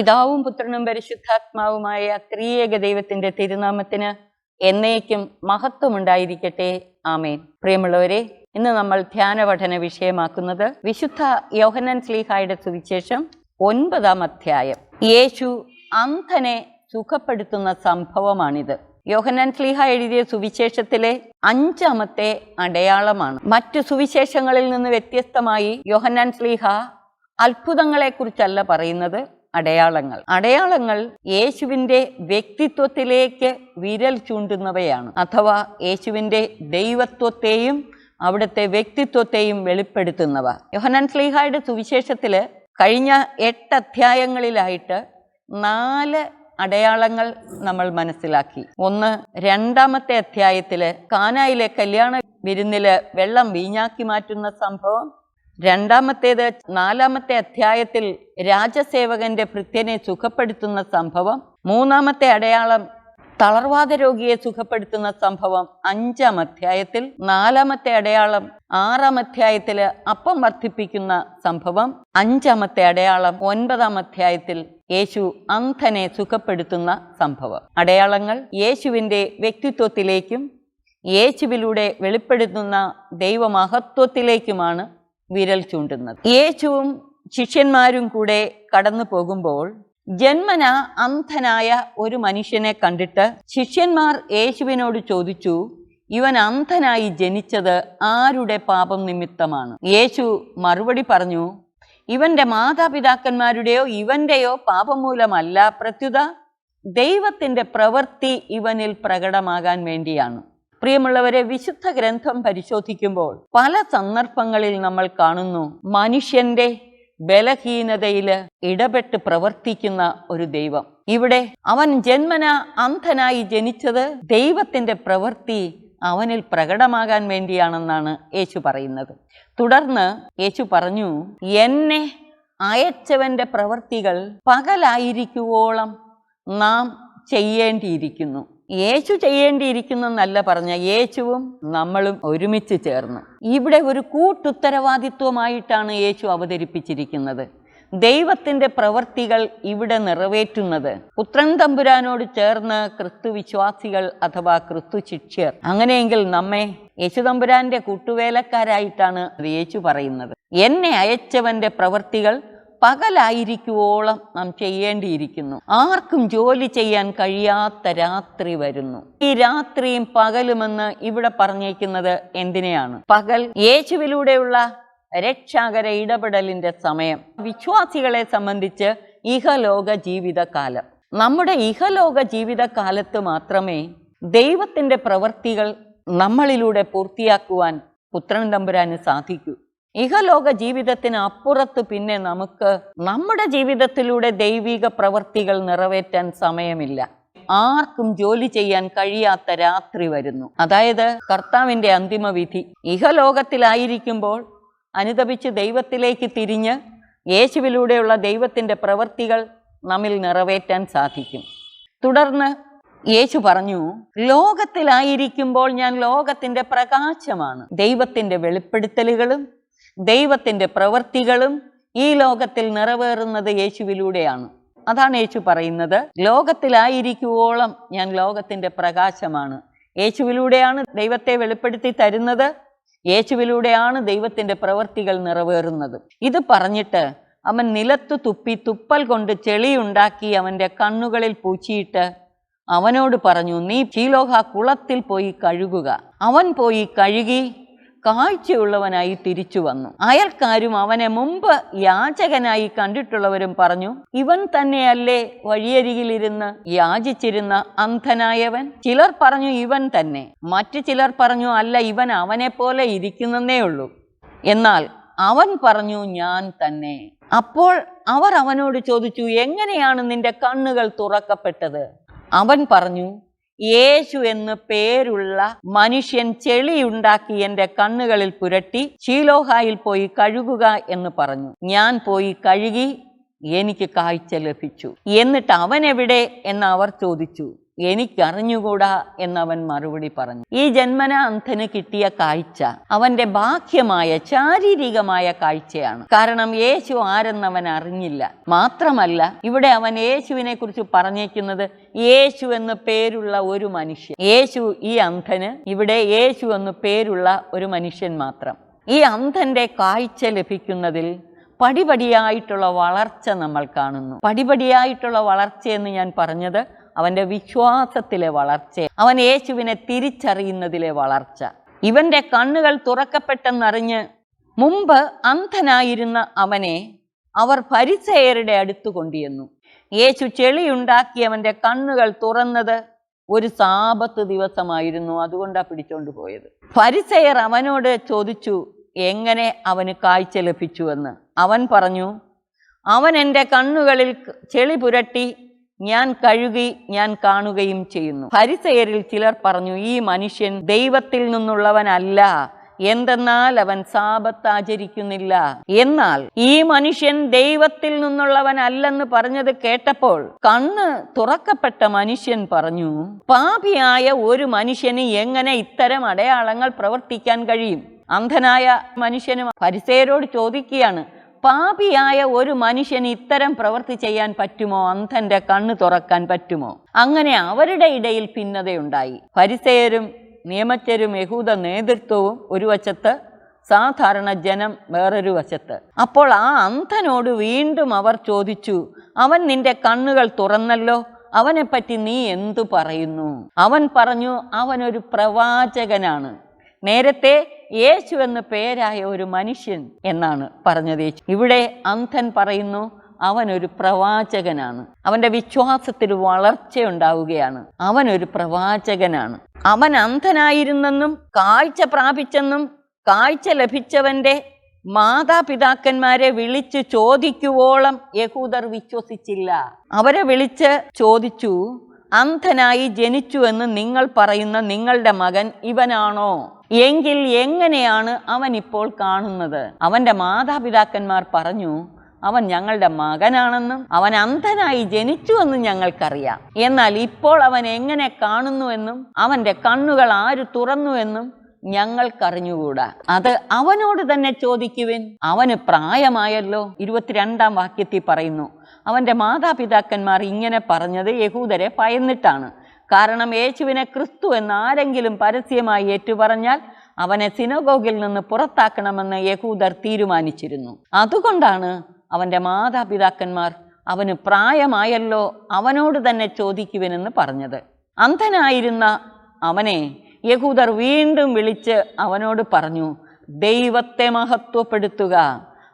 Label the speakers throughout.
Speaker 1: പിതാവും പുത്രനും പരിശുദ്ധാത്മാവുമായ ത്രിയേക ദൈവത്തിന്റെ തിരുനാമത്തിന് എന്നേക്കും മഹത്വമുണ്ടായിരിക്കട്ടെ. ആമേൻ. പ്രിയമുള്ളവരെ, ഇന്ന് നമ്മൾ ധ്യാന പഠന വിഷയമാക്കുന്നത് വിശുദ്ധ യോഹന്നാൻ ശ്ലീഹായുടെ സുവിശേഷം 9-ാം അധ്യായം. യേശു അന്ധനെ സുഖപ്പെടുത്തുന്ന സംഭവമാണിത്. യോഹന്നാൻ ശ്ലീഹ എഴുതിയ സുവിശേഷത്തിലെ 5-ാമത്തെ അടയാളമാണ്. മറ്റു സുവിശേഷങ്ങളിൽ നിന്ന് വ്യത്യസ്തമായി യോഹന്നാൻ ശ്ലീഹ അത്ഭുതങ്ങളെക്കുറിച്ചല്ല പറയുന്നത്, അടയാളങ്ങൾ യേശുവിൻ്റെ വ്യക്തിത്വത്തിലേക്ക് വിരൽ ചൂണ്ടുന്നവയാണ്. അഥവാ യേശുവിൻ്റെ ദൈവത്വത്തെയും അവിടുത്തെ വ്യക്തിത്വത്തെയും വെളിപ്പെടുത്തുന്നവ. യോഹന്നാൻ ശ്ലീഹായുടെ സുവിശേഷത്തിൽ കഴിഞ്ഞ 8 അധ്യായങ്ങളിലായിട്ട് 4 അടയാളങ്ങൾ നമ്മൾ മനസ്സിലാക്കി. ഒന്ന്, 2-ാമത്തെ അധ്യായത്തിൽ കാനായിലെ കല്യാണ വിരുന്നില് വെള്ളം വീഞ്ഞാക്കി മാറ്റുന്ന സംഭവം. 2-ാമത്തേത് 4-ാമത്തെ അധ്യായത്തിൽ രാജസേവകന്റെ ഭൃത്യനെ സുഖപ്പെടുത്തുന്ന സംഭവം. 3-ാമത്തെ അടയാളം തളർവാദ രോഗിയെ സുഖപ്പെടുത്തുന്ന സംഭവം 5-ാം അധ്യായത്തിൽ. 4-ാമത്തെ അടയാളം 6-ാം അധ്യായത്തിൽ അപ്പം വർദ്ധിപ്പിക്കുന്ന സംഭവം. 5-ാമത്തെ അടയാളം 9-ാം അധ്യായത്തിൽ യേശു അന്ധനെ സുഖപ്പെടുത്തുന്ന സംഭവം. അടയാളങ്ങൾ യേശുവിൻ്റെ വ്യക്തിത്വത്തിലേക്കും യേശുവിലൂടെ വെളിപ്പെടുത്തുന്ന ദൈവമഹത്വത്തിലേക്കുമാണ് വിരൽ ചൂണ്ടുന്നത്. യേശുവും ശിഷ്യന്മാരും കൂടെ കടന്നു പോകുമ്പോൾ ജന്മന അന്ധനായ ഒരു മനുഷ്യനെ കണ്ടിട്ട് ശിഷ്യന്മാർ യേശുവിനോട് ചോദിച്ചു, ഇവൻ അന്ധനായി ജനിച്ചത് ആരുടെ പാപം നിമിത്തമാണ്? യേശു മറുപടി പറഞ്ഞു, ഇവന്റെ മാതാപിതാക്കന്മാരുടെയോ ഇവന്റെയോ പാപം മൂലമല്ല, പ്രത്യുത ദൈവത്തിന്റെ പ്രവൃത്തി ഇവനിൽ പ്രകടമാകാൻ വേണ്ടിയാണ്. പ്രിയമുള്ളവരെ, വിശുദ്ധ ഗ്രന്ഥം പരിശോധിക്കുമ്പോൾ പല സന്ദർഭങ്ങളിൽ നമ്മൾ കാണുന്നു മനുഷ്യന്റെ ബലഹീനതയിൽ ഇടപെട്ട് പ്രവർത്തിക്കുന്ന ഒരു ദൈവം. ഇവിടെ അവൻ ജന്മന അന്ധനായി ജനിച്ചത് ദൈവത്തിന്റെ പ്രവൃത്തി അവനിൽ പ്രകടമാകാൻ വേണ്ടിയാണെന്നാണ് യേശു പറയുന്നത്. തുടർന്ന് യേശു പറഞ്ഞു, എന്നെ അയച്ചവന്റെ പ്രവൃത്തികൾ പകലായിരിക്കുവോളം നാം ചെയ്യേണ്ടിയിരിക്കുന്നു. യേശു ചെയ്യേണ്ടിയിരിക്കുന്നെന്നല്ല പറഞ്ഞ, യേശുവും നമ്മളും ഒരുമിച്ച് ചേർന്ന് ഇവിടെ ഒരു കൂട്ടുത്തരവാദിത്വമായിട്ടാണ് യേശു അവതരിപ്പിച്ചിരിക്കുന്നത്. ദൈവത്തിൻ്റെ പ്രവൃത്തികൾ ഇവിടെ നിറവേറ്റുന്നത് പുത്രൻ തമ്പുരാനോട് ചേർന്ന് ക്രിസ്തു വിശ്വാസികൾ അഥവാ ക്രിസ്തു ശിഷ്യർ. അങ്ങനെയെങ്കിൽ നമ്മെ യേശു തമ്പുരാന്റെ കൂട്ടുവേലക്കാരായിട്ടാണ് യേശു പറയുന്നത്. എന്നെ അയച്ചവന്റെ പ്രവൃത്തികൾ പകലായിരിക്കുവോളം നാം ചെയ്യേണ്ടിയിരിക്കുന്നു. ആർക്കും ജോലി ചെയ്യാൻ കഴിയാത്ത രാത്രി വരുന്നു. ഈ രാത്രിയും പകലുമെന്ന് ഇവിടെ പറഞ്ഞേക്കുന്നത് എന്തിനെയാണ്? പകൽ യേശുവിലൂടെയുള്ള രക്ഷാകര ഇടപെടലിന്റെ സമയം. വിശ്വാസികളെ സംബന്ധിച്ച് ഇഹലോക ജീവിതകാലം. നമ്മുടെ ഇഹലോക ജീവിതകാലത്ത് മാത്രമേ ദൈവത്തിന്റെ പ്രവൃത്തികൾ നമ്മളിലൂടെ പൂർത്തിയാക്കുവാൻ പുത്രൻ തമ്പുരാന് സാധിക്കൂ. ഇഹലോക ജീവിതത്തിന് അപ്പുറത്ത് പിന്നെ നമുക്ക് നമ്മുടെ ജീവിതത്തിലൂടെ ദൈവിക പ്രവൃത്തികൾ നിറവേറ്റാൻ സമയമില്ല. ആർക്കും ജോലി ചെയ്യാൻ കഴിയാത്ത രാത്രി വരുന്നു. അതായത് കർത്താവിൻ്റെ അന്തിമ വിധി. ഇഹലോകത്തിലായിരിക്കുമ്പോൾ അനുതപിച്ച് ദൈവത്തിലേക്ക് തിരിഞ്ഞ് യേശുവിലൂടെയുള്ള ദൈവത്തിൻ്റെ പ്രവൃത്തികൾ നമ്മിൽ നിറവേറ്റാൻ സാധിക്കും. തുടർന്ന് യേശു പറഞ്ഞു, ലോകത്തിലായിരിക്കുമ്പോൾ ഞാൻ ലോകത്തിൻ്റെ പ്രകാശമാണ്. ദൈവത്തിൻ്റെ വെളിപ്പെടുത്തലുകളും ദൈവത്തിൻ്റെ പ്രവൃത്തികളും ഈ ലോകത്തിൽ നിറവേറുന്നത് യേശുവിലൂടെയാണ്. അതാണ് യേശു പറയുന്നത്, ലോകത്തിലായിരിക്കുവോളം ഞാൻ ലോകത്തിൻ്റെ പ്രകാശമാണ്. യേശുവിലൂടെയാണ് ദൈവത്തെ വെളിപ്പെടുത്തി തരുന്നത്, യേശുവിലൂടെയാണ് ദൈവത്തിൻ്റെ പ്രവൃത്തികൾ നിറവേറുന്നത്. ഇത് പറഞ്ഞിട്ട് അവൻ നിലത്തു തുപ്പി തുപ്പൽ കൊണ്ട് ചെളിയുണ്ടാക്കി അവൻ്റെ കണ്ണുകളിൽ പൂച്ചിയിട്ട് അവനോട് പറഞ്ഞു, നീ ശീലോഹ കുളത്തിൽ പോയി കഴുകുക. അവൻ പോയി കഴുകി കാഴ്ചയുള്ളവനായി തിരിച്ചു വന്നു. അയൽക്കാരും അവനെ മുമ്പ് യാചകനായി കണ്ടിട്ടുള്ളവരും പറഞ്ഞു, ഇവൻ തന്നെയല്ലേ വഴിയരികിലിരുന്ന് യാചിച്ചിരുന്ന അന്ധനായവൻ? ചിലർ പറഞ്ഞു, ഇവൻ തന്നെ. മറ്റു ചിലർ പറഞ്ഞു, അല്ല, ഇവൻ അവനെ പോലെ ഇരിക്കുന്നേ ഉള്ളൂ. എന്നാൽ അവൻ പറഞ്ഞു, ഞാൻ തന്നെ. അപ്പോൾ അവർ അവനോട് ചോദിച്ചു, എങ്ങനെയാണ് നിന്റെ കണ്ണുകൾ തുറക്കപ്പെട്ടത്? അവൻ പറഞ്ഞു, യേശു എന്ന് പേരുള്ള മനുഷ്യൻ ചെളിയുണ്ടാക്കി എൻ്റെ കണ്ണുകളിൽ പുരട്ടി ശീലോഹായിൽ പോയി കഴുകുക എന്ന് പറഞ്ഞു. ഞാൻ പോയി കഴുകി, എനിക്ക് കാഴ്ച ലഭിച്ചു. എന്നിട്ട് അവൻ എവിടെ എന്ന് അവർ ചോദിച്ചു. എനിക്കറിഞ്ഞുകൂടാ എന്നവൻ മറുപടി പറഞ്ഞു. ഈ ജന്മന അന്ധന് കിട്ടിയ കാഴ്ച അവന്റെ ബാഹ്യമായ ശാരീരികമായ കാഴ്ചയാണ്. കാരണം യേശു ആരെന്നവൻ അറിഞ്ഞില്ല. മാത്രമല്ല, ഇവിടെ അവൻ യേശുവിനെ കുറിച്ച് പറഞ്ഞേക്കുന്നത് യേശു എന്ന് പേരുള്ള ഒരു മനുഷ്യൻ. യേശു, ഈ അന്ധന് ഇവിടെ യേശു എന്ന് പേരുള്ള ഒരു മനുഷ്യൻ മാത്രം. ഈ അന്ധന്റെ കാഴ്ച ലഭിക്കുന്നതിൽ പടിപടിയായിട്ടുള്ള വളർച്ച നമ്മൾ കാണുന്നു. പടിപടിയായിട്ടുള്ള വളർച്ചയെന്ന് ഞാൻ പറഞ്ഞത് അവൻ്റെ വിശ്വാസത്തിലെ വളർച്ച, അവൻ യേശുവിനെ തിരിച്ചറിയുന്നതിലെ വളർച്ച. ഇവൻ്റെ കണ്ണുകൾ തുറക്കപ്പെട്ടെന്നറിഞ്ഞ് മുമ്പ് അന്ധനായിരുന്ന അവനെ അവർ ഫരിസേയരുടെ അടുത്ത് കൊണ്ടുവന്നു. യേശു ചെളിയുണ്ടാക്കി അവൻ്റെ കണ്ണുകൾ തുറന്നത് ഒരു സാബത്ത് ദിവസമായിരുന്നു. അതുകൊണ്ടാണ് പിടിച്ചോണ്ട് പോയത്. ഫരിസേയർ അവനോട് ചോദിച്ചു, എങ്ങനെ അവന് കാഴ്ച ലഭിച്ചുവെന്ന്. അവൻ പറഞ്ഞു, അവൻ എൻ്റെ കണ്ണുകളിൽ ചെളി പുരട്ടി ഞാൻ കഴുകി ഞാൻ കാണുകയും ചെയ്യുന്നു. ഫരിസേയരിൽ ചിലർ പറഞ്ഞു, ഈ മനുഷ്യൻ ദൈവത്തിൽ നിന്നുള്ളവനല്ല, എന്തെന്നാൽ അവൻ സാബത്ത് ആചരിക്കുന്നില്ല. എന്നാൽ ഈ മനുഷ്യൻ ദൈവത്തിൽ നിന്നുള്ളവനല്ലെന്ന് പറഞ്ഞത് കേട്ടപ്പോൾ കണ്ണ് തുറക്കപ്പെട്ട മനുഷ്യൻ പറഞ്ഞു, പാപിയായ ഒരു മനുഷ്യന് എങ്ങനെ ഇത്തരം അടയാളങ്ങൾ പ്രവർത്തിക്കാൻ കഴിയും? അന്ധനായ മനുഷ്യന് ഫരിസേയരോട് ചോദിക്കുകയാണ്, പാപിയായ ഒരു മനുഷ്യന് ഇത്തരം പ്രവൃത്തി ചെയ്യാൻ പറ്റുമോ? അന്ധന്റെ കണ്ണ് തുറക്കാൻ പറ്റുമോ? അങ്ങനെ അവരുടെ ഇടയിൽ ഭിന്നതയുണ്ടായി. ഫരിസേയരും നിയമജ്ഞരും യഹൂദ നേതൃത്വവും ഒരു വശത്ത്, സാധാരണ ജനം വേറൊരു വശത്ത്. അപ്പോൾ ആ അന്ധനോട് വീണ്ടും അവർ ചോദിച്ചു, അവൻ നിന്റെ കണ്ണുകൾ തുറന്നല്ലോ, അവനെപ്പറ്റി നീ എന്തു പറയുന്നു? അവൻ പറഞ്ഞു, അവനൊരു പ്രവാചകനാണ്. നേരത്തെ യേശു എന്ന പേരായ ഒരു മനുഷ്യൻ എന്നാണ് പറഞ്ഞത്. ഇവിടെ അന്ധൻ പറയുന്നു, അവനൊരു പ്രവാചകനാണ്. അവൻ്റെ വിശ്വാസത്തിൽ വളർച്ചയുണ്ടാവുകയാണ്. അവനൊരു പ്രവാചകനാണ്. അവൻ അന്ധനായിരുന്നെന്നും കാഴ്ച പ്രാപിച്ചെന്നും കാഴ്ച ലഭിച്ചവൻ്റെ മാതാപിതാക്കന്മാരെ വിളിച്ച് ചോദിക്കുവോളം യഹൂദർ വിശ്വസിച്ചില്ല. അവരെ വിളിച്ച് ചോദിച്ചു, അന്ധനായി ജനിച്ചുവെന്ന് നിങ്ങൾ പറയുന്ന നിങ്ങളുടെ മകൻ ഇവനാണോ? എങ്കിൽ എങ്ങനെയാണ് അവൻ ഇപ്പോൾ കാണുന്നത്? അവൻ്റെ മാതാപിതാക്കന്മാർ പറഞ്ഞു, അവൻ ഞങ്ങളുടെ മകനാണെന്നും അവൻ അന്ധനായി ജനിച്ചുവെന്നും ഞങ്ങൾക്കറിയാം. എന്നാൽ ഇപ്പോൾ അവൻ എങ്ങനെ കാണുന്നുവെന്നും അവൻ്റെ കണ്ണുകൾ ആര് തുറന്നുവെന്നും ഞങ്ങൾക്കറിഞ്ഞുകൂടാ. അത് അവനോട് തന്നെ ചോദിക്കുവിൻ. അവന് പ്രായമായല്ലോ. 22-ാം വാക്യത്തിൽ പറയുന്നു, അവൻ്റെ മാതാപിതാക്കന്മാർ ഇങ്ങനെ പറഞ്ഞത് യഹൂദരെ ഭയന്നിട്ടാണ്. കാരണം യേശുവിനെ ക്രിസ്തു എന്ന് ആരെങ്കിലും പരസ്യമായി ഏറ്റുപറഞ്ഞാൽ അവനെ സിനഗോഗിൽ നിന്ന് പുറത്താക്കണമെന്ന് യഹൂദർ തീരുമാനിച്ചിരുന്നു. അതുകൊണ്ടാണ് അവൻ്റെ മാതാപിതാക്കന്മാർ അവന് പ്രായമായല്ലോ, അവനോട് തന്നെ ചോദിക്കുവിനെന്ന് പറഞ്ഞത്. അന്ധനായിരുന്ന അവനെ യഹൂദർ വീണ്ടും വിളിച്ച് അവനോട് പറഞ്ഞു, ദൈവത്തെ മഹത്വപ്പെടുത്തുക.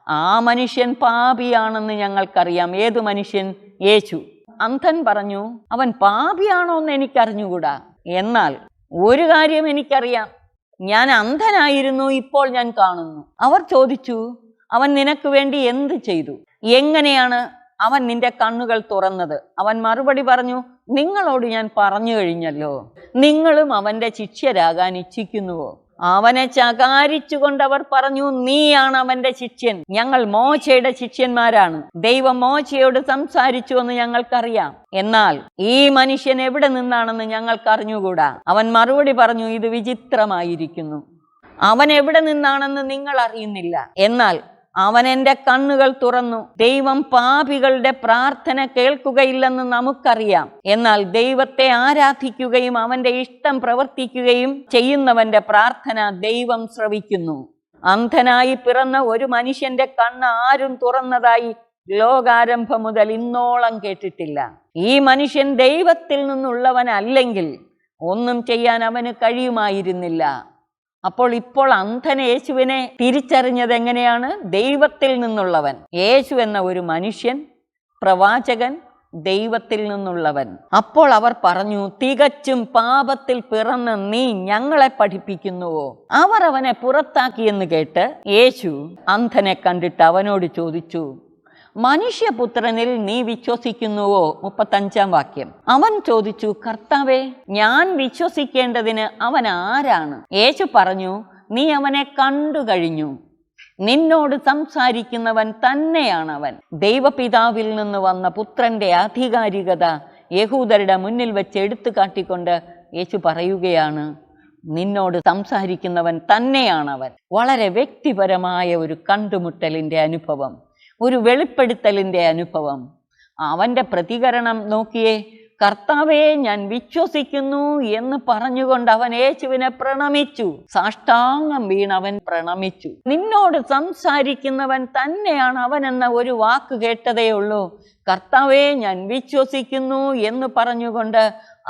Speaker 1: ആ മനുഷ്യൻ പാപിയാണെന്ന് ഞങ്ങൾക്കറിയാം. ഏതു മനുഷ്യൻ? യേശു. അന്ധൻ പറഞ്ഞു, അവൻ പാപിയാണോ എന്ന് എനിക്കറിഞ്ഞുകൂടാ. എന്നാൽ ഒരു കാര്യം എനിക്കറിയാം, ഞാൻ അന്ധനായിരുന്നു, ഇപ്പോൾ ഞാൻ കാണുന്നു. അവർ ചോദിച്ചു, അവൻ നിനക്ക് വേണ്ടി എന്ത് ചെയ്തു? എങ്ങനെയാണ് അവൻ നിന്റെ കണ്ണുകൾ തുറന്നത്? അവൻ മറുപടി പറഞ്ഞു, നിങ്ങളോട് ഞാൻ പറഞ്ഞു കഴിഞ്ഞല്ലോ. നിങ്ങളും അവൻ്റെ ശിഷ്യരാകാൻ ഇച്ഛിക്കുന്നുവോ? അവനെ ശകാരിച്ചുകൊണ്ടവർ പറഞ്ഞു, നീയാണ് അവൻ്റെ ശിഷ്യൻ, ഞങ്ങൾ മോശയുടെ ശിഷ്യന്മാരാണ്. ദൈവം മോശയോട് സംസാരിച്ചു എന്ന് ഞങ്ങൾക്കറിയാം, എന്നാൽ ഈ മനുഷ്യൻ എവിടെ നിന്നാണെന്ന് ഞങ്ങൾക്ക് അറിഞ്ഞുകൂടാ. അവൻ മറുപടി പറഞ്ഞു, ഇത് വിചിത്രമായിരിക്കുന്നു. അവൻ എവിടെ നിന്നാണെന്ന് നിങ്ങൾ അറിയുന്നില്ല, എന്നാൽ അവൻ എൻ്റെ കണ്ണുകൾ തുറന്നു. ദൈവം പാപികളുടെ പ്രാർത്ഥന കേൾക്കുകയില്ലെന്ന് നമുക്കറിയാം, എന്നാൽ ദൈവത്തെ ആരാധിക്കുകയും അവൻ്റെ ഇഷ്ടം പ്രവർത്തിക്കുകയും ചെയ്യുന്നവൻ്റെ പ്രാർത്ഥന ദൈവം ശ്രവിക്കുന്നു. അന്ധനായി പിറന്ന ഒരു മനുഷ്യന്റെ കണ്ണ് ആരും തുറന്നതായി ലോകാരംഭം മുതൽ ഇന്നോളം കേട്ടിട്ടില്ല. ഈ മനുഷ്യൻ ദൈവത്തിൽ നിന്നുള്ളവനല്ലെങ്കിൽ ഒന്നും ചെയ്യാൻ അവന് കഴിയുമായിരുന്നില്ല. അപ്പോൾ ഇപ്പോൾ അന്ധൻ യേശുവിനെ തിരിച്ചറിഞ്ഞത് എങ്ങനെയാണ്? ദൈവത്തിൽ നിന്നുള്ളവൻ. യേശു എന്ന ഒരു മനുഷ്യൻ, പ്രവാചകൻ, ദൈവത്തിൽ നിന്നുള്ളവൻ. അപ്പോൾ അവർ പറഞ്ഞു, തികച്ചും പാപത്തിൽ പിറന്ന് നീ ഞങ്ങളെ പഠിപ്പിക്കുന്നുവോ? അവർ അവനെ പുറത്താക്കിയെന്ന് കേട്ട് യേശു അന്ധനെ കണ്ടിട്ട് അവനോട് ചോദിച്ചു, മനുഷ്യപുത്രനിൽ നീ വിശ്വസിക്കുന്നുവോ? 35-ാം വാക്യം. അവൻ ചോദിച്ചു, കർത്താവേ, ഞാൻ വിശ്വസിക്കേണ്ടതിന് അവൻ ആരാണ്? യേശു പറഞ്ഞു, നീ അവനെ കണ്ടു കഴിഞ്ഞു. നിന്നോട് സംസാരിക്കുന്നവൻ തന്നെയാണവൻ. ദൈവപിതാവിൽ നിന്ന് വന്ന പുത്രന്റെ ആധികാരികത യഹൂദരുടെ മുന്നിൽ വെച്ച് എടുത്തു കാട്ടിക്കൊണ്ട് യേശു പറയുകയാണ്, നിന്നോട് സംസാരിക്കുന്നവൻ തന്നെയാണവൻ. വളരെ വ്യക്തിപരമായ ഒരു കണ്ടുമുട്ടലിൻ്റെ അനുഭവം, ഒരു വെളിപ്പെടുത്തലിൻ്റെ അനുഭവം. അവൻ്റെ പ്രതികരണം നോക്കിയേ. കർത്താവേ, ഞാൻ വിശ്വസിക്കുന്നു എന്ന് പറഞ്ഞുകൊണ്ട് അവൻ യേശുവിനെ പ്രണമിച്ചു. സാഷ്ടാംഗം വീണവൻ പ്രണമിച്ചു. നിന്നോട് സംസാരിക്കുന്നവൻ തന്നെയാണ് അവൻ എന്ന ഒരു വാക്ക് കേട്ടതേ ഉള്ളൂ. കർത്താവേ, ഞാൻ വിശ്വസിക്കുന്നു എന്ന് പറഞ്ഞുകൊണ്ട്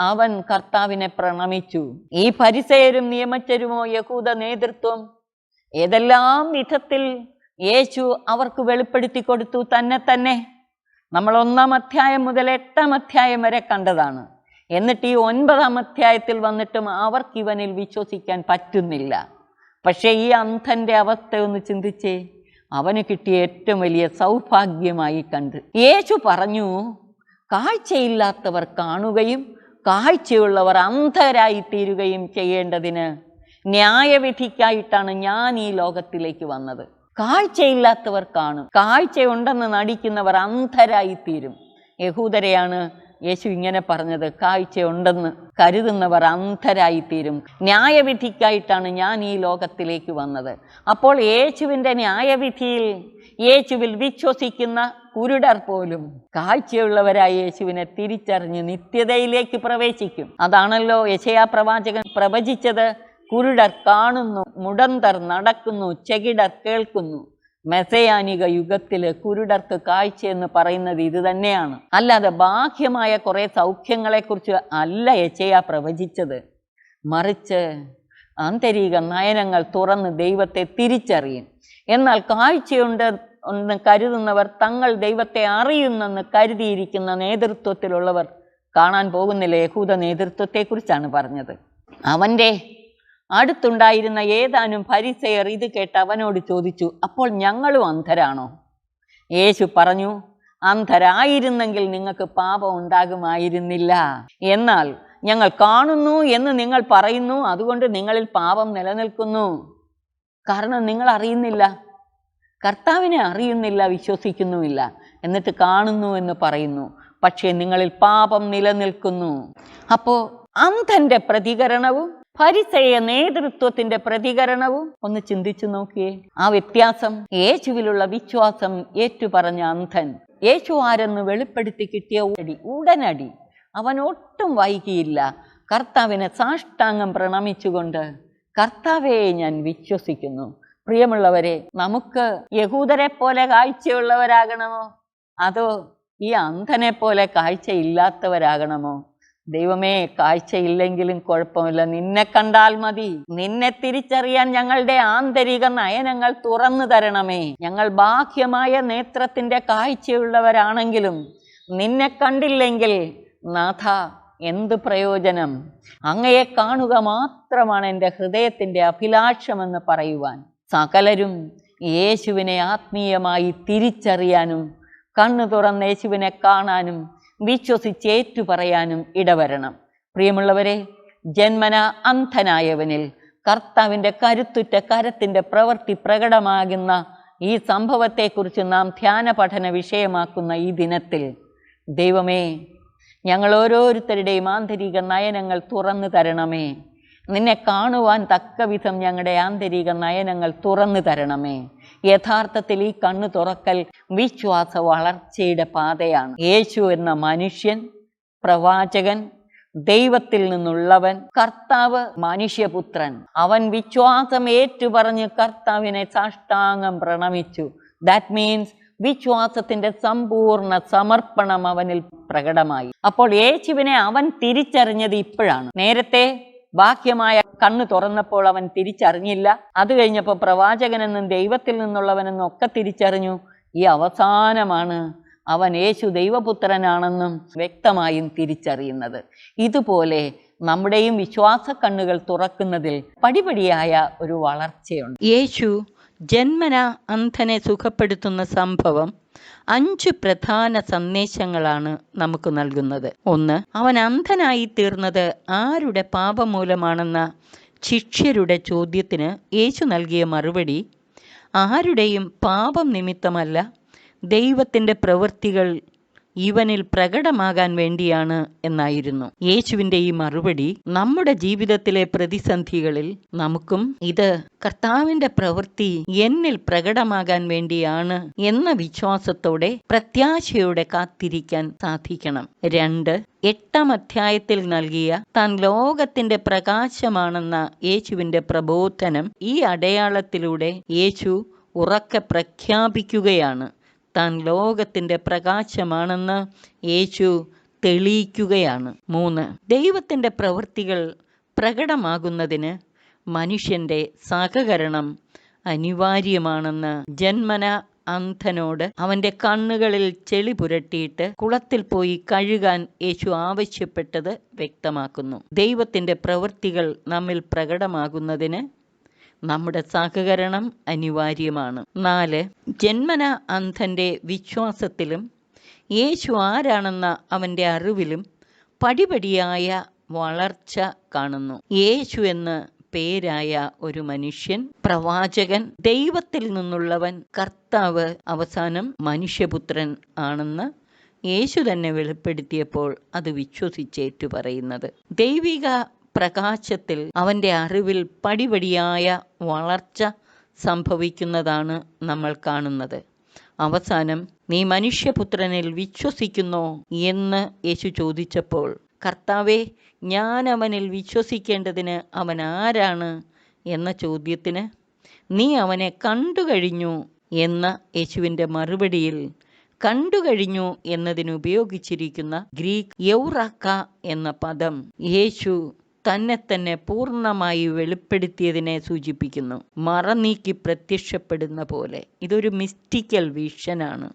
Speaker 1: അവൻ കർത്താവിനെ പ്രണമിച്ചു. ഈ ഫരിസേയരും നിയമജ്ഞരുമോ യഹൂദ നേതൃത്വം ഏതെല്ലാം വിധത്തിൽ യേശു അവർക്ക് വെളിപ്പെടുത്തി കൊടുത്തു തന്നെ. നമ്മൾ 1-ാം അധ്യായം മുതൽ 8-ാം അധ്യായം വരെ കണ്ടതാണ്. എന്നിട്ട് ഈ 9-ാം അധ്യായത്തിൽ വന്നിട്ടും അവർക്ക് ഇവനിൽ വിശ്വസിക്കാൻ പറ്റുന്നില്ല. പക്ഷേ ഈ അന്ധൻ്റെ അവസ്ഥ ഒന്ന് ചിന്തിച്ചേ. അവന് കിട്ടിയ ഏറ്റവും വലിയ സൗഭാഗ്യമായി കണ്ട് യേശു പറഞ്ഞു, കാഴ്ചയില്ലാത്തവർ കാണുകയും കാഴ്ചയുള്ളവർ അന്ധരായി തീരുകയും ചെയ്യേണ്ടതിന് ന്യായവിധിക്കായിട്ടാണ് ഞാൻ ഈ ലോകത്തിലേക്ക് വന്നത്. കാഴ്ചയില്ലാത്തവർ കാണും, കാഴ്ചയുണ്ടെന്ന് നടിക്കുന്നവർ അന്ധരായിത്തീരും. യഹൂദരെയാണ് യേശു ഇങ്ങനെ പറഞ്ഞത്. കാഴ്ചയുണ്ടെന്ന് കരുതുന്നവർ അന്ധരായിത്തീരും. ന്യായവിധിക്കായിട്ടാണ് ഞാൻ ഈ ലോകത്തിലേക്ക് വന്നത്. അപ്പോൾ യേശുവിൻ്റെ ന്യായവിധിയിൽ യേശുവിൽ വിശ്വസിക്കുന്ന കുരുടർ പോലും കാഴ്ചയുള്ളവരായി യേശുവിനെ തിരിച്ചറിഞ്ഞ് നിത്യതയിലേക്ക് പ്രവേശിക്കും. അതാണല്ലോ യെശയ്യാ പ്രവാചകൻ പ്രവചിച്ചത്. കുരുടർ കാണുന്നു, മുടന്തർ നടക്കുന്നു, ചെകിടർ കേൾക്കുന്നു. മെസ്സയാനിക യുഗത്തിൽ കുരുടർക്ക് കാഴ്ച എന്ന് പറയുന്നത് ഇത് തന്നെയാണ്. അല്ലാതെ ബാഹ്യമായ കുറേ സൗഖ്യങ്ങളെക്കുറിച്ച് അല്ല യെശയ്യാ പ്രവചിച്ചത്. മറിച്ച് ആന്തരിക നയനങ്ങൾ തുറന്ന് ദൈവത്തെ തിരിച്ചറിയും. എന്നാൽ കാഴ്ചയുണ്ട് എന്ന് കരുതുന്നവർ തങ്ങൾ ദൈവത്തെ അറിയുന്നെന്ന് കരുതിയിരിക്കുന്ന നേതൃത്വത്തിലുള്ളവർ കാണാൻ പോകുന്നില്ല. യഹൂദ നേതൃത്വത്തെക്കുറിച്ചാണ് പറഞ്ഞത്. അവൻ്റെ അടുത്തുണ്ടായിരുന്ന ഏതാനും ഫരിസേയർ ഇത് കേട്ട് അവനോട് ചോദിച്ചു, അപ്പോൾ ഞങ്ങളും അന്ധരാണോ? യേശു പറഞ്ഞു, അന്ധരായിരുന്നെങ്കിൽ നിങ്ങൾക്ക് പാപം ഉണ്ടാകുമായിരുന്നില്ല. എന്നാൽ ഞങ്ങൾ കാണുന്നു എന്ന് നിങ്ങൾ പറയുന്നു, അതുകൊണ്ട് നിങ്ങളിൽ പാപം നിലനിൽക്കുന്നു. കാരണം നിങ്ങൾ അറിയുന്നില്ല, കർത്താവിനെ അറിയുന്നില്ല, വിശ്വസിക്കുന്നുമില്ല. എന്നിട്ട് കാണുന്നു എന്ന് പറയുന്നു, പക്ഷേ നിങ്ങളിൽ പാപം നിലനിൽക്കുന്നു. അപ്പോൾ അന്ധൻ്റെ പ്രതികരണവും ഫരിസേയ നേതൃത്വത്തിന്റെ പ്രതികരണവും ഒന്ന് ചിന്തിച്ചു നോക്കിയേ. ആ വ്യത്യാസം. യേശുവിലുള്ള വിശ്വാസം ഏറ്റുപറഞ്ഞ അന്ധൻ യേശു ആരെന്ന് വെളിപ്പെടുത്തി കിട്ടിയ ഉടനടി അവൻ ഒട്ടും വൈകിയില്ല. കർത്താവിനെ സാഷ്ടാംഗം പ്രണമിച്ചുകൊണ്ട്, കർത്താവേ, ഞാൻ വിശ്വസിക്കുന്നു. പ്രിയമുള്ളവരെ, നമുക്ക് യഹൂദരെ പോലെ കാഴ്ചയുള്ളവരാകണമോ, അതോ ഈ അന്ധനെ പോലെ കാഴ്ചയില്ലാത്തവരാകണമോ? ദൈവമേ, കാഴ്ചയില്ലെങ്കിലും കുഴപ്പമില്ല, നിന്നെ കണ്ടാൽ മതി. നിന്നെ തിരിച്ചറിയാൻ ഞങ്ങളുടെ ആന്തരിക നയനങ്ങൾ തുറന്നു തരണമേ. ഞങ്ങൾ ബാഹ്യമായ നേത്രത്തിൻ്റെ കാഴ്ചയുള്ളവരാണെങ്കിലും നിന്നെ കണ്ടില്ലെങ്കിൽ നാഥ, എന്ത് പ്രയോജനം? അങ്ങയെ കാണുക മാത്രമാണ് എൻ്റെ ഹൃദയത്തിൻ്റെ അഭിലാഷമെന്ന് പറയുവാൻ സകലരും യേശുവിനെ ആത്മീയമായി തിരിച്ചറിയാനും കണ്ണു തുറന്ന് യേശുവിനെ കാണാനും വിശ്വസിച്ച് ഏറ്റുപറയാനും ഇടവരണം. പ്രിയമുള്ളവരെ, ജന്മന അന്ധനായവനിൽ കർത്താവിൻ്റെ കരുത്തുറ്റ കരത്തിൻ്റെ പ്രവൃത്തി പ്രകടമാകുന്ന ഈ സംഭവത്തെക്കുറിച്ച് നാം ധ്യാന പഠന വിഷയമാക്കുന്ന ഈ ദിനത്തിൽ ദൈവമേ, ഞങ്ങൾ ഓരോരുത്തരുടെയും ആന്തരിക നയനങ്ങൾ തുറന്നു തരണമേ. നിന്നെ കാണുവാൻ തക്കവിധം ഞങ്ങളുടെ ആന്തരിക നയനങ്ങൾ തുറന്നു തരണമേ. യഥാർത്ഥത്തിൽ ഈ കണ്ണു തുറക്കൽ വിശ്വാസ വളർച്ചയുടെ പാതയാണ്. യേശു എന്ന മനുഷ്യൻ, പ്രവാചകൻ, ദൈവത്തിൽ നിന്നുള്ളവൻ, കർത്താവ്, മനുഷ്യപുത്രൻ, അവൻ വിശ്വാസം ഏറ്റുപറഞ്ഞ് കർത്താവിനെ സാഷ്ടാംഗം പ്രണമിച്ചു. ദാറ്റ് മീൻസ് വിശ്വാസത്തിന്റെ സമ്പൂർണ്ണ സമർപ്പണം അവനിൽ പ്രകടമായി. അപ്പോൾ യേശുവിനെ അവൻ തിരിച്ചറിഞ്ഞത് ഇപ്പോഴാണ്. നേരത്തെ ബാഹ്യമായ കണ്ണ് തുറന്നപ്പോൾ അവൻ തിരിച്ചറിഞ്ഞില്ല. അത് കഴിഞ്ഞപ്പോൾ പ്രവാചകനെന്നും ദൈവത്തിൽ നിന്നുള്ളവനെന്നും ഒക്കെ തിരിച്ചറിഞ്ഞു. ഈ അവസാനമാണ് അവൻ യേശു ദൈവപുത്രനാണെന്നും വ്യക്തമായും തിരിച്ചറിയുന്നത്. ഇതുപോലെ നമ്മുടെയും വിശ്വാസ കണ്ണുകൾ തുറക്കുന്നതിൽ പടിപടിയായ ഒരു വളർച്ചയുണ്ട്. യേശു ജന്മന അന്ധനെ സുഖപ്പെടുത്തുന്ന സംഭവം 5 പ്രധാന സന്ദേശങ്ങളാണ് നമുക്ക് നൽകുന്നത്. 1, അവൻ അന്ധനായി തീർന്നത് ആരുടെ പാപം മൂലമാണെന്ന ശിഷ്യരുടെ ചോദ്യത്തിന് യേശു നൽകിയ മറുപടി ആരുടെയും പാപം നിമിത്തമല്ല, ദൈവത്തിൻ്റെ പ്രവൃത്തികൾ ഇവനിൽ പ്രകടമാകാൻ വേണ്ടിയാണ് എന്നായിരുന്നു. യേശുവിൻ്റെ ഈ മറുപടി നമ്മുടെ ജീവിതത്തിലെ പ്രതിസന്ധികളിൽ നമുക്കും ഇത് കർത്താവിൻ്റെ പ്രവൃത്തി എന്നിൽ പ്രകടമാകാൻ വേണ്ടിയാണ് എന്ന വിശ്വാസത്തോടെ പ്രത്യാശയോടെ കാത്തിരിക്കാൻ സാധിക്കണം. 8-ാം അധ്യായത്തിൽ നൽകിയ താൻ ലോകത്തിന്റെ പ്രകാശമാണെന്ന യേശുവിന്റെ പ്രബോധനം ഈ അടയാളത്തിലൂടെ യേശു ഉറക്കെ പ്രഖ്യാപിക്കുകയാണ്. താൻ ലോകത്തിന്റെ പ്രകാശമാണെന്ന് യേശു തെളിയിക്കുകയാണ്. 3. ദൈവത്തിന്റെ പ്രവൃത്തികൾ പ്രകടമാകുന്നതിന് മനുഷ്യന്റെ സഹകരണം അനിവാര്യമാണെന്ന് ജന്മന അന്ധനോട് അവന്റെ കണ്ണുകളിൽ ചെളി പുരട്ടിയിട്ട് കുളത്തിൽ പോയി കഴുകാൻ യേശു ആവശ്യപ്പെട്ടത് വ്യക്തമാക്കുന്നു. ദൈവത്തിന്റെ പ്രവൃത്തികൾ നമ്മിൽ പ്രകടമാകുന്നതിന് നമ്മുടെ സഹകരണം അനിവാര്യമാണ്. 4. ജന്മന അന്ധന്റെ വിശ്വാസത്തിലും യേശു ആരാണെന്ന അവന്റെ അറിവിലും പടിപടിയായ വളർച്ച കാണുന്നു. യേശു എന്ന് പേരായ ഒരു മനുഷ്യൻ, പ്രവാചകൻ, ദൈവത്തിൽ നിന്നുള്ളവൻ, കർത്താവ്, അവസാനം മനുഷ്യപുത്രൻ ആണെന്ന് യേശു തന്നെ വെളിപ്പെടുത്തിയപ്പോൾ അത് വിശ്വസിച്ചേറ്റു പറയുന്നത്. ദൈവിക പ്രകാശത്തിൽ അവൻ്റെ അറിവിൽ പടിപടിയായ വളർച്ച സംഭവിക്കുന്നതാണ് നമ്മൾ കാണുന്നത്. അവസാനം നീ മനുഷ്യപുത്രനിൽ വിശ്വസിക്കുന്നോ എന്ന് യേശു ചോദിച്ചപ്പോൾ, കർത്താവേ, ഞാൻ അവനിൽ വിശ്വസിക്കേണ്ടതിന് അവൻ ആരാണ് എന്ന ചോദ്യത്തിന് നീ അവനെ കണ്ടുകഴിഞ്ഞു എന്ന യേശുവിൻ്റെ മറുപടിയിൽ കണ്ടുകഴിഞ്ഞു എന്നതിന് ഉപയോഗിച്ചിരിക്കുന്ന ഗ്രീക്ക് യൗറാക്ക എന്ന പദം യേശു തന്നെ പൂർണ്ണമായി വെളിപ്പെടുത്തിയതിനെ സൂചിപ്പിക്കുന്നു. മറനീക്കി പ്രത്യക്ഷപ്പെടുന്ന പോലെ. ഇതൊരു മിസ്റ്റിക്കൽ വിഷനാണ്.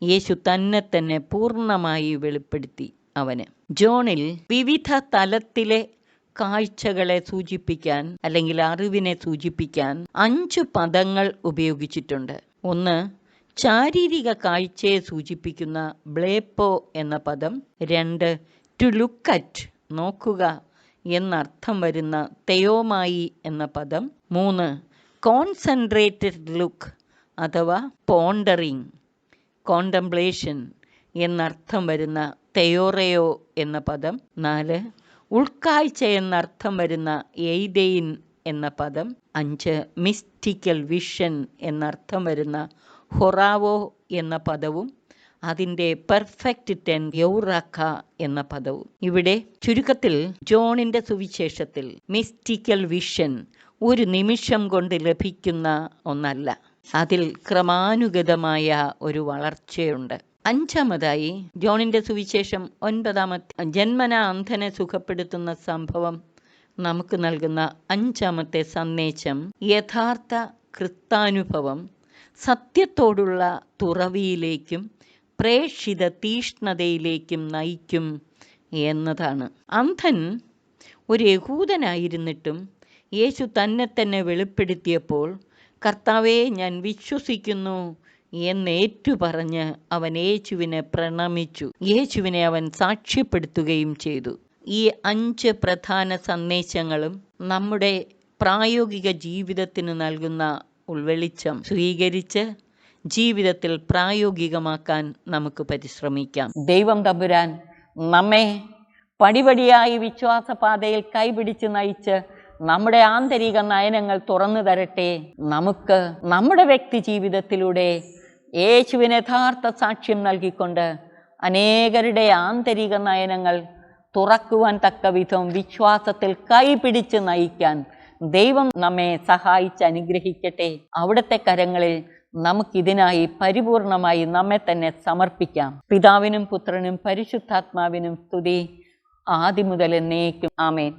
Speaker 1: യേശു തന്നെ പൂർണ്ണമായി വെളിപ്പെടുത്തി അവന്. ജോണിൽ വിവിധ തലത്തിലെ കാഴ്ചകളെ സൂചിപ്പിക്കാൻ അല്ലെങ്കിൽ അറിവിനെ സൂചിപ്പിക്കാൻ 5 പദങ്ങൾ ഉപയോഗിച്ചിട്ടുണ്ട്. 1. ശാരീരിക കാഴ്ചയെ സൂചിപ്പിക്കുന്ന ബ്ലേപ്പോ എന്ന പദം. 2. ടു ലുക്ക് അറ്റ്, നോക്കുക എന്നർത്ഥം വരുന്ന തെയോമായി എന്ന പദം. 3. കോൺസെൻട്രേറ്റഡ് ലുക്ക് അഥവാ പോണ്ടറിങ്, കോണ്ടംപ്ലേഷൻ എന്നർത്ഥം വരുന്ന തെയോറയോ എന്ന പദം. 4. ഉൾക്കാഴ്ച എന്നർത്ഥം വരുന്ന എയ്ദെയിൻ എന്ന പദം. 5. മിസ്റ്റിക്കൽ വിഷൻ എന്നർത്ഥം വരുന്ന ഹൊറാവോ എന്ന പദവും അതിൻ്റെ പെർഫെക്റ്റ് ടെൻ യൗറാക്ക എന്ന പദവും. ഇവിടെ ചുരുക്കത്തിൽ ജോണിൻ്റെ സുവിശേഷത്തിൽ മിസ്റ്റിക്കൽ വിഷൻ ഒരു നിമിഷം കൊണ്ട് ലഭിക്കുന്ന ഒന്നല്ല. അതിൽ ക്രമാനുഗതമായ ഒരു വളർച്ചയുണ്ട്. 5. ജോണിൻ്റെ സുവിശേഷം 9 ജന്മന അന്ധനെ സുഖപ്പെടുത്തുന്ന സംഭവം നമുക്ക് നൽകുന്ന 5 സന്ദേശം യഥാർത്ഥ ക്രിസ്താനുഭവം സത്യത്തോടുള്ള തുറവിയിലേക്കും പ്രേക്ഷിത തീഷ്ണതയിലേക്കും നയിക്കും എന്നതാണ്. അന്ധൻ ഒരു യഹൂദനായിരുന്നിട്ടും യേശു തന്നെ വെളിപ്പെടുത്തിയപ്പോൾ, കർത്താവേ, ഞാൻ വിശ്വസിക്കുന്നു എന്നേറ്റു പറഞ്ഞ് അവൻ യേശുവിനെ പ്രണമിച്ചു. യേശുവിനെ അവൻ സാക്ഷ്യപ്പെടുത്തുകയും ചെയ്തു. ഈ 5 പ്രധാന സന്ദേശങ്ങളും നമ്മുടെ പ്രായോഗിക ജീവിതത്തിന് നൽകുന്ന ഉൾവെളിച്ചം സ്വീകരിച്ച് ജീവിതത്തിൽ പ്രായോഗികമാക്കാൻ നമുക്ക് പരിശ്രമിക്കാം. ദൈവം തമ്പുരാൻ നമ്മെ പടിപടിയായി വിശ്വാസപാതയിൽ കൈപിടിച്ച് നയിച്ച് നമ്മുടെ ആന്തരിക നയനങ്ങൾ തുറന്നു തരട്ടെ. നമുക്ക് നമ്മുടെ വ്യക്തി ജീവിതത്തിലൂടെ യേശുവിന് യഥാർത്ഥ സാക്ഷ്യം നൽകിക്കൊണ്ട് അനേകരുടെ ആന്തരിക നയനങ്ങൾ തുറക്കുവാൻ തക്ക വിധം വിശ്വാസത്തിൽ കൈപിടിച്ച് നയിക്കാൻ ദൈവം നമ്മെ സഹായിച്ച് അനുഗ്രഹിക്കട്ടെ. അവിടുത്തെ കരങ്ങളിൽ നമുക്കിതിനായി പരിപൂർണമായി നമ്മെ തന്നെ സമർപ്പിക്കാം. പിതാവിനും പുത്രനും പരിശുദ്ധാത്മാവിനും സ്തുതി, ആദിമുതൽ എന്നേക്കും. ആമേൻ.